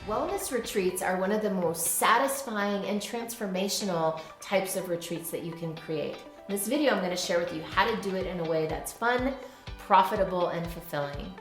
Wellness retreats are one of the most satisfying and transformational types of retreats that you can create. In this video, I'm going to share with you how to do it in a way that's fun, profitable, and fulfilling.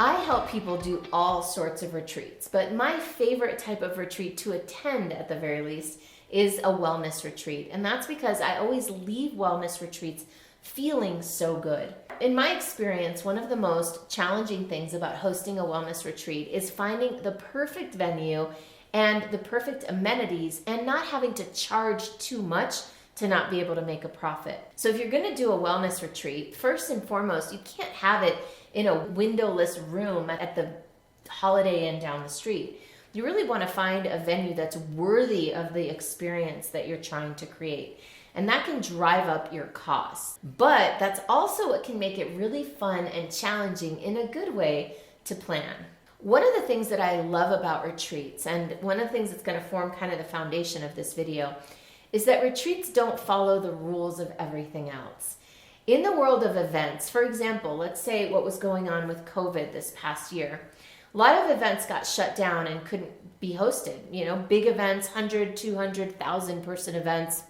I help people do all sorts of retreats, but my favorite type of retreat to attend at the very least is a wellness retreat. And that's because I always leave wellness retreats feeling so good. In my experience, one of the most challenging things about hosting a wellness retreat is finding the perfect venue and the perfect amenities and not having to charge too much to not be able to make a profit. So if you're going to do a wellness retreat, first and foremost, you can't have it in a windowless room at the Holiday Inn down the street. You really want to find a venue that's worthy of the experience that you're trying to create. And that can drive up your costs. But that's also what can make it really fun and challenging in a good way to plan. One of the things that I love about retreats, and one of the things that's going to form kind of the foundation of this video, is that retreats don't follow the rules of everything else. In the world of events, for example, let's say what was going on with COVID this past year, a lot of events got shut down and couldn't be hosted. You know, big events, 100, 200, 1,000 person events,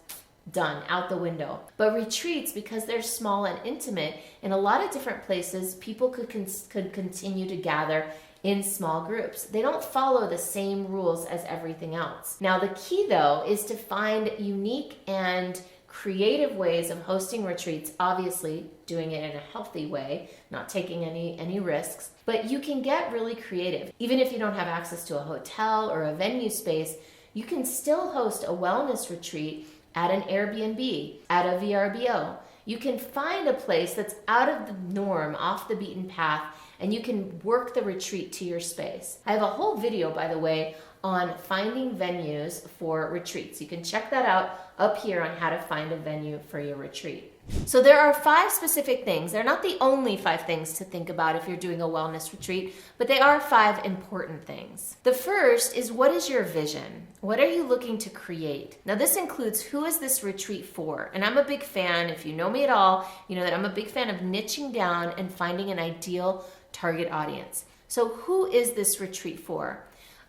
done, out the window. But retreats, because they're small and intimate, in a lot of different places, people could continue to gather in small groups. They don't follow the same rules as everything else. Now, the key, though, is to find unique and creative ways of hosting retreats, obviously doing it in a healthy way, not taking any risks, but you can get really creative. Even if you don't have access to a hotel or a venue space, you can still host a wellness retreat at an Airbnb, at a VRBO. You can find a place that's out of the norm, off the beaten path, and you can work the retreat to your space. I have a whole video, by the way, on finding venues for retreats. You can check that out up here on how to find a venue for your retreat. So there are 5 specific things. They're not the only 5 things to think about if you're doing a wellness retreat, but they are 5 important things. The first is, what is your vision? What are you looking to create? Now this includes, who is this retreat for? And I'm a big fan, if you know me at all, you know that I'm a big fan of niching down and finding an ideal target audience. So who is this retreat for?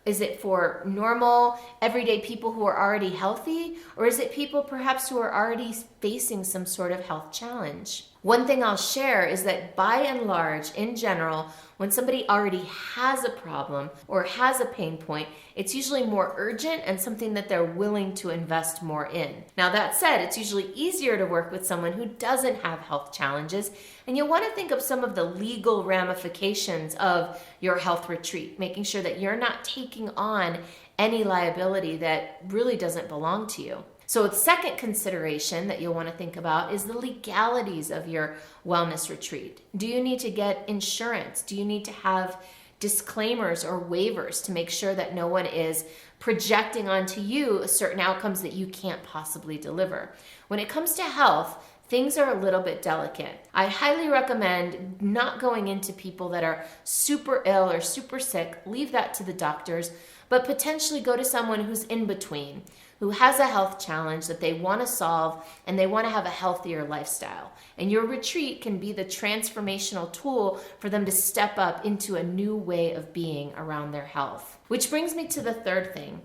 Is it for normal, everyday people who are already healthy? Or is it people perhaps who are already facing some sort of health challenge? One thing I'll share is that by and large, in general, when somebody already has a problem or has a pain point, it's usually more urgent and something that they're willing to invest more in. Now that said, it's usually easier to work with someone who doesn't have health challenges, and you'll want to think of some of the legal ramifications of your health retreat, making sure that you're not taking on any liability that really doesn't belong to you. So the second consideration that you'll want to think about is the legalities of your wellness retreat. Do you need to get insurance? Do you need to have disclaimers or waivers to make sure that no one is projecting onto you certain outcomes that you can't possibly deliver? When it comes to health, things are a little bit delicate. I highly recommend not going into people that are super ill or super sick. Leave that to the doctors, but potentially go to someone who's in between, who has a health challenge that they want to solve and they want to have a healthier lifestyle. And your retreat can be the transformational tool for them to step up into a new way of being around their health. Which brings me to the third thing.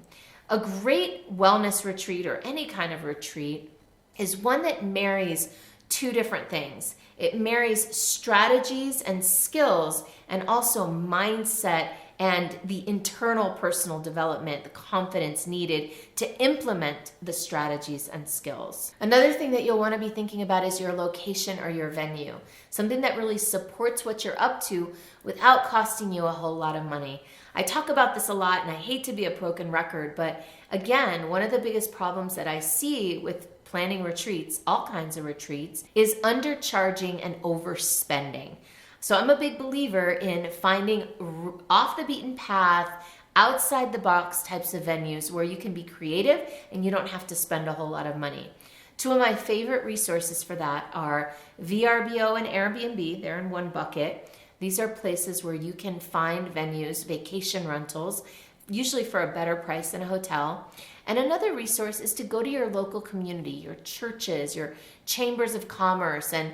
A great wellness retreat, or any kind of retreat, is one that marries 2 different things. It marries strategies and skills, and also mindset and the internal personal development, the confidence needed to implement the strategies and skills. Another thing that you'll want to be thinking about is your location or your venue. Something that really supports what you're up to without costing you a whole lot of money. I talk about this a lot, and I hate to be a broken record, but again, one of the biggest problems that I see with planning retreats, all kinds of retreats, is undercharging and overspending. So I'm a big believer in finding off the beaten path, outside the box types of venues where you can be creative and you don't have to spend a whole lot of money. 2 of my favorite resources for that are VRBO and Airbnb. They're in one bucket. These are places where you can find venues, vacation rentals, usually for a better price than a hotel. And another resource is to go to your local community, your churches, your chambers of commerce, and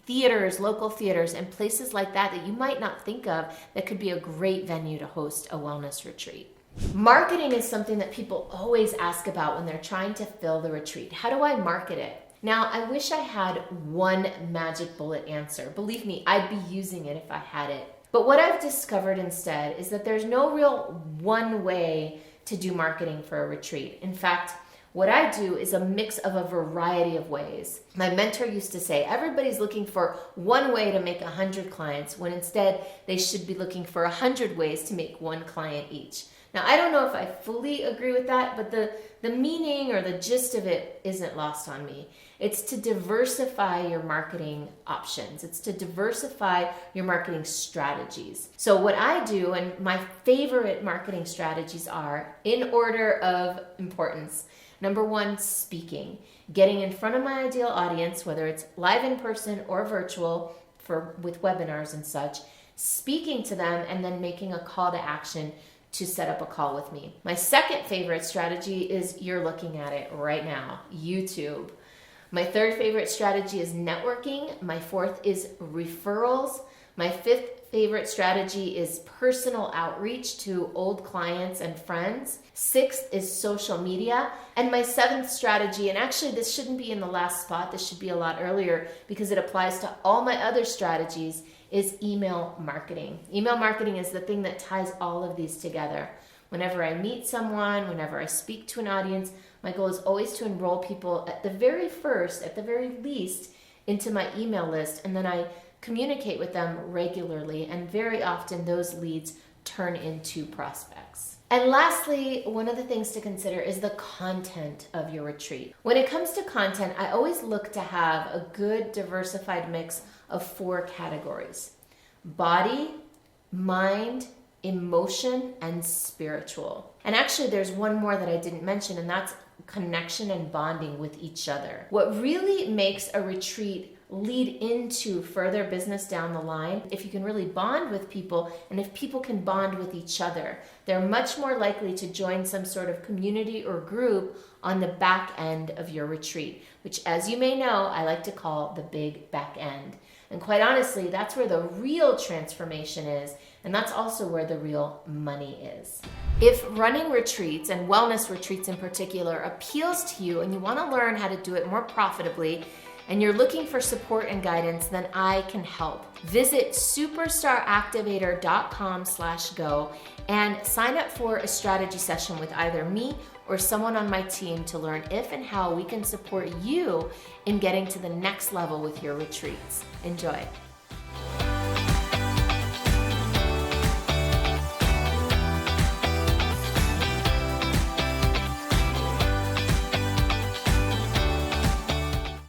theaters, local theaters, and places like that that you might not think of that could be a great venue to host a wellness retreat. Marketing is something that people always ask about when they're trying to fill the retreat. How do I market it? Now, I wish I had one magic bullet answer. Believe me, I'd be using it if I had it. But what I've discovered instead is that there's no real one way to do marketing for a retreat. In fact, what I do is a mix of a variety of ways. My mentor used to say, everybody's looking for one way to make 100 clients, when instead they should be looking for 100 ways to make one client each. Now, I don't know if I fully agree with that, but the meaning or the gist of it isn't lost on me. It's to diversify your marketing options. It's to diversify your marketing strategies. So what I do, and my favorite marketing strategies are, in order of importance. Number one, speaking. Getting in front of my ideal audience, whether it's live in person or virtual with webinars and such, speaking to them and then making a call to action to set up a call with me. My second favorite strategy is, you're looking at it right now, YouTube. My third favorite strategy is networking. My fourth is referrals. My fifth favorite strategy is personal outreach to old clients and friends. Sixth is social media. And my seventh strategy, and actually this shouldn't be in the last spot, this should be a lot earlier because it applies to all my other strategies, is email marketing. Email marketing is the thing that ties all of these together. Whenever I meet someone, whenever I speak to an audience, my goal is always to enroll people at the very least, into my email list, and then I communicate with them regularly, and very often those leads turn into prospects. And lastly, one of the things to consider is the content of your retreat. When it comes to content, I always look to have a good diversified mix of 4 categories: body, mind, emotion, and spiritual. And actually there's one more that I didn't mention, and that's connection and bonding with each other. What really makes a retreat lead into further business down the line, if you can really bond with people, and if people can bond with each other, they're much more likely to join some sort of community or group on the back end of your retreat, which, as you may know, I like to call the big back end. And quite honestly, that's where the real transformation is, and that's also where the real money is. If running retreats, and wellness retreats in particular, appeals to you and you want to learn how to do it more profitably, and you're looking for support and guidance, then I can help. Visit superstaractivator.com/go and sign up for a strategy session with either me or someone on my team to learn if and how we can support you in getting to the next level with your retreats. Enjoy.